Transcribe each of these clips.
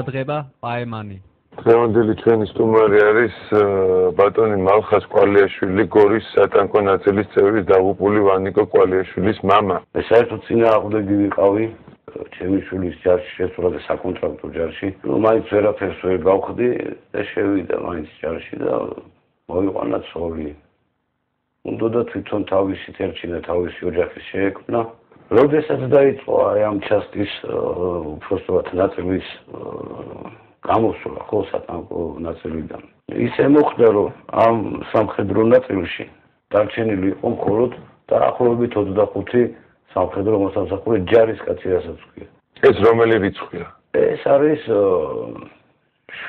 ყურადღება პაემანი. დღევანდელი ჩვენი სტუმარი არის ბატონი მალხაზ კვალიაშვილი, გორის სატანკო ნაწილის წევრის დაღუპული ვანიკო კვალიაშვილის მამა. საერთოდ წინააღმდეგი ვიყავი ჩემი შვილის ჯარში შესვლა და საკონტრაქტო ჯარში. მაინც ვერაფერს ვერ გავხდი და შევიდა მაინც ჯარში და მოიყვანა ცოლი. უნდა თვითონ თავისით ერჩინა თავისი ოჯახის შეექმნა. როდესაც დაიწყო ამ ჩასტის უბრალოდ ნაწილის გამოსვლა ხო სატანკო ნაწილიდან. ისე მოხდა რომ ამ სამხედრო ნაწილში დარჩენილი იყო მხოლოდ დაახლოებით 25 სამხედრო მოსამსახური ჯარისკაცი რასაც ვქვია. ეს რომელი რიცხვია? ეს არის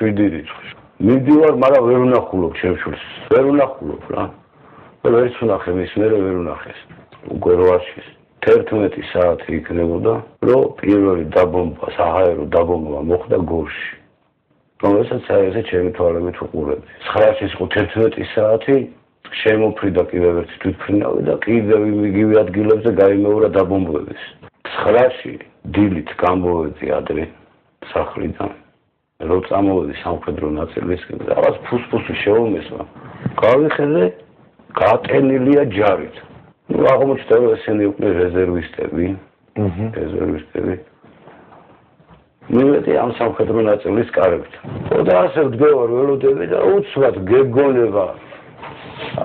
7 რიცხვი. მივდივარ, მაგრამ ვერ ვნახულობ ჩემს შვილს. ვერ ვნახულობ რა. ვერც ვნახე მის მერე ვერ ვნახეს. უკვე როაშის 11 საათი იქნებოდა, რომ პირველი დაბომბვა, საჰაერო დაბომბვა მოხდა გორში. რომელსაც საერთოდ ჩემი თვალებით ვუყურებდი. 9-ის იყო 11 საათი, შემოფრიდა კიდევ ერთი თვითმფრინავი და კიდევ იგივე ადგილებზე გაიმეორა დაბომბვების. 9-ში დილით გამოვედი ადრე სახლიდან. რო წამოვედი სამხედრო ნაწილისკენ, რაღაც ფუსფუსი შევომესვა. გავიხედე, გატენილია ჯარით. აღმოჩნდა რომ ესენი იყვნენ რეზერვისტები. რეზერვისტები. მივედი ამ სამხედრო ნაწილის კარებით. და ასე ვდგევარ ველოდები და უცბად გეგონება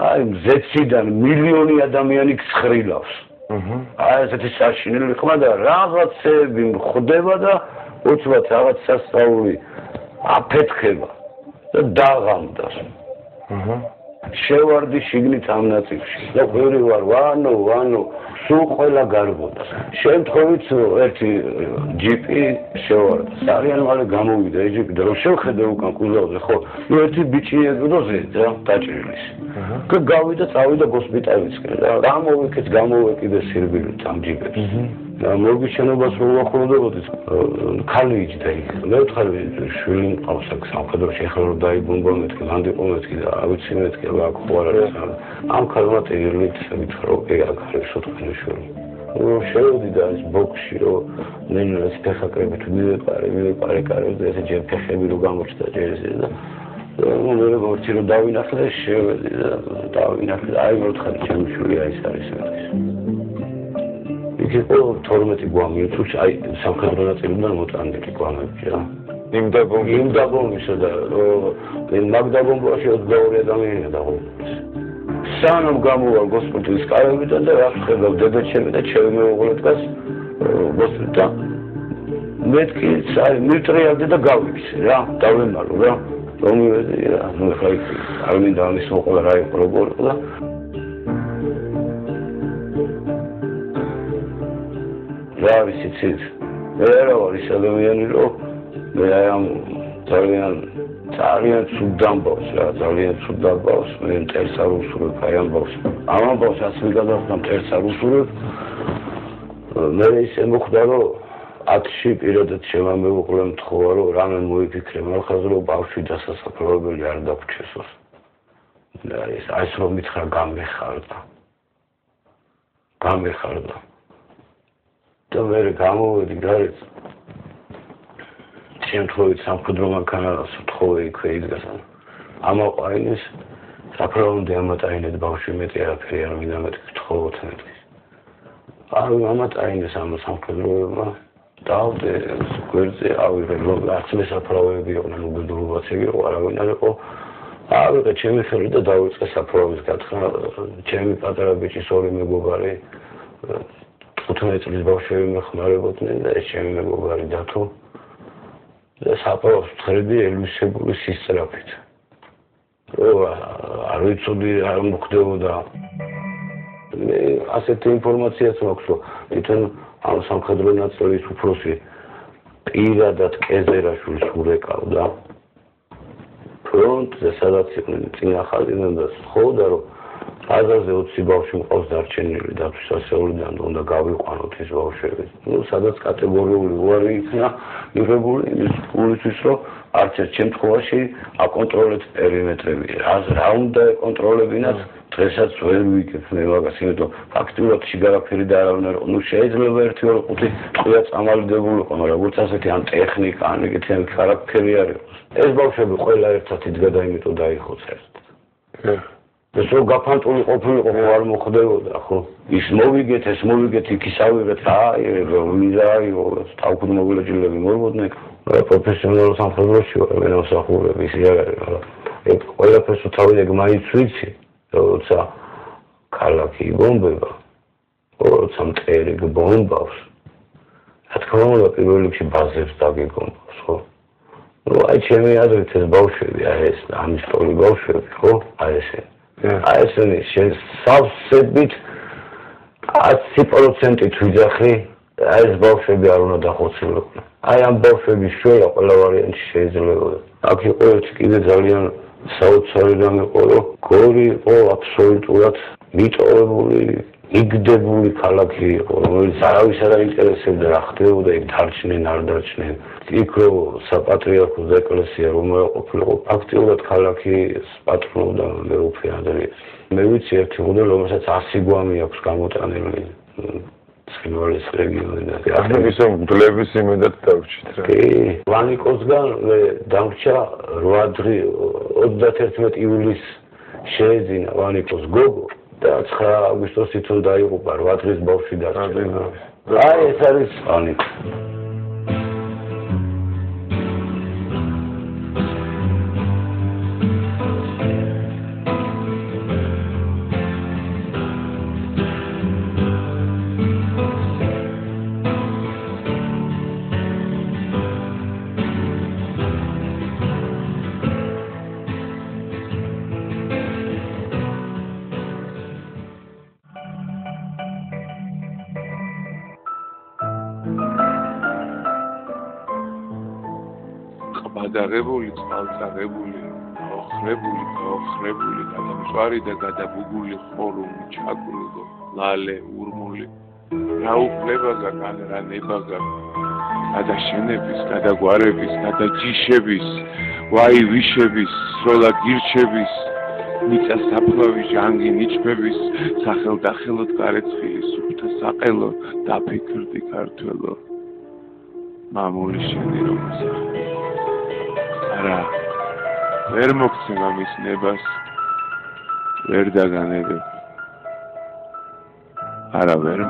აი მზეციდან მილიონი ადამიანი ცხრილავს. აი ესეთი საშინელი ხმა და რაღაცები მხდება და უცბად რაღაც სასწაული აფეთქება და დაღამდა. შევარდი შიგნით ამ ნაწილში და ვერი ვარ ვანო სულ ყველა გარბოდა. შემთხვევით ერთი ჯიპი შევარდა. ძალიან მალე გამოვიდა ეს ჯიპი და რომ შევხედე უკან კუზავზე ხო ერთი ბიჭი ეკდოზე და დაჭრილის. გავიდა წავიდა ჰოსპიტალისკენ და გამოვეკიდე სირბილით ამ ჯიპებს. და მორგის შენობას რო ვახმოვდებოდით ქალი იჯდა იქ. მე ვთხარი შვილი მყავს აქ სამხედროში ახლა რომ დაიბომბა მეთქი ლანდიყო მეთქი და ავიცი მეთქი აქ ხო არ არის. ამ ქალმა ტირილით მითხრა აქ არის სოთქნის შვილი. შევედი და ეს ბოქსში რომ ნენას ფეხაკრებით მივეყარე კარებზე ესე ჯერ ფეხები რო გამოჩნდა ჯერ ესე და მე როგორც რომ დავინახლე შევედი და დავინახლე აი მე ვთხარი ჩემი შვილი აი ეს არის მეთქი. იყო 12 გვამი, თუ აი სამხედრო ნაწილიდან მოწანდილი გვამები რა. იმ დაბომბვისა და მაგ დაბომბვაში 22 ადამიანია დაღუპული. სანამ გამოვა ჰოსპიტალის კარებიდან და რა ხდება დედაჩემი და ჩემი მეუღლე დგას ჰოსპიტალში. მეთქი აი მიტრიალდი და გავიქცე რა, დავემალო რა. რომ მივედი რა, ნუ ხაი არ მინდა ამის მოყოლა რა იყო როგორ და რა არის იცით? მე რა ვარ ის ადამიანი რომ მე ამ ძალიან ცუდ დამბავს რა, ძალიან ცუდ დამბავს, მე მტერს არ უსურვებ აი ამბავს. ამ ამბავს ასე მიგადახდა მტერს არ უსურვებ. მე ისე მოხდა რომ 10-ში პირადად შემამეუღლე მთხოვა რომ რამე მოიფიქრე მალხაზ რომ ბავშვი დასასაფლავებელი არ დაგვრჩესოს. და ეს რომ მითხრა გამეხარდა. და მე გამოვედი გარეთ შემთხვევით სამხედრო მანქანას ვთხოვე იქვე იდგას ამაყვაინეს საფრთხე ამატაინეთ ბავშვი მეტი არაფერი არ მინდა მეტი გთხოვოთ მეტი. ამატაინეს ამ სამხედროებმა დავდე გვერდზე ავიღე არცმე საფრთხეები იყვნენ მოგებულობაც იყო არავინ არ იყო ავიღე ჩემი ხელი და დავიწყე საფრთხების გათხრა ჩემი პატარა ბიჭის ორი მეგობარი 15 წლის ბავშვები მეხმარებოდნენ და ეს ჩემი მეგობარი დათო და საფრთხეს ხრები ელვისებული სისწრაფით არ ვიცოდი რა მოხდებოდა მე ასეთი ინფორმაციაც მაქვს რომ თვითონ ამ სამხედრო ნაწილის უფროსი პირადად კეზერაშვილს ურეკავდა ფრონტზე სადაც იყვნენ წინა ხაზიდან და სთხოვდა რომ აზაზე 20 ბავშვი მყავს დარჩენილი დათვის ასეულიდან უნდა გავიყვანოთ ეს ბავშვები სადაც კატეგორიული უარი იქნა მიღებული იმის პულისთვის რომ არც ერთ შემთხვევაში აკონტროლეთ პერიმეტრები რა უნდა ეკონტროლებინათ დღესაც ვერ ვიგებ მე მაგას იმიტომ ფაქტიურად შიგარაფერი და არავინ არ იყო შეიძლება 1-2-5 ტყვია წამალდებულიყო მაგრამ როგორც ასეთი ან ტექნიკა ან ეგეთი ხარაფერი არ იყო ეს ბავშვები ყველა ერთად იდგა და იმიტომ დაიხოცა ეს რო გაფანტული ყოფილიყო არ მოხდებოდა ხო ის მოვიგეთ ეს მოვიგეთ იქ ისავიღეთ აი ვიზაიო თავკურმოგულეჭილები მოვიდნენ პროფესიონალურ სამხედროში ვარ მე მოსახურები ის არ არის მაგრამ ეგ ყველაფერს თავიდან მაინც ვიცი როცა ქალაქი იბომბება როცა მტერი გბომბავს რა თქმა უნდა პირველ რიგში ბაზებს დაგეგმავს ხო აი ჩემი აზრით ეს ბავშვები აი ეს ამის ტოლი ბავშვები ხო აი ესე აი ესენი სავსებით 100%-ით ვიძახი აი ეს ბავშვები არ უნდა დახოცილიყო აი ამ ბავშვების შოლა ყველა ვარიანტი შეიძლება აქ იყო ერთი კიდე ძალიან საოცარი რამ იყო რომ გორი იყო აბსოლუტურად მიტოვებული მიგდებული ქალაქი იყო რომელიც არავის არ აინტერესებდა რა ხდებოდა იქ დარჩნენ არ დარჩნენ იქ რო საპატრიარქოს ეკლესია რომ ყოფილიყო ფაქტიურად ქალაქი პატრონობდა მეუფე ანდრიას მე ვიცი ერთი ხუდა რომელსაც 100 გვამი აქვს გამოტანილი ცხინვალის რეგიონიდან ახლა ისო მგლების იმედად დავრჩით რა კი ვანიკოსგან დამრჩა 31 ივლისს შეეძინა ვანიკოს გოგო და 9 აგვისტოს თვითონ დაიღუპა 8 დღის ბავშვი დარჩა აი ეს არის ვანიკო გადაღებული, წყალწარებული, ოხრებული, გადამწვარი და გადაბუგული ხორუმი, ჩაგრულო, ლალე, ურმული, რა უფლება გაკან რა ნება გადაშენების, გადაგვარების, გადაჯიშების, ვაი ვიშების, სროლა გირჩების, მიწა საფლავის ჟანგი ნიჩბების, სახელდახელოდ გარეცხილი სუფთა საყელო, დაფიქრდი ქართველო, მამული შენი რომ ასახე. არა ვერ მოგცემ ამის ნებას ვერ დაგანებებ არა ვერ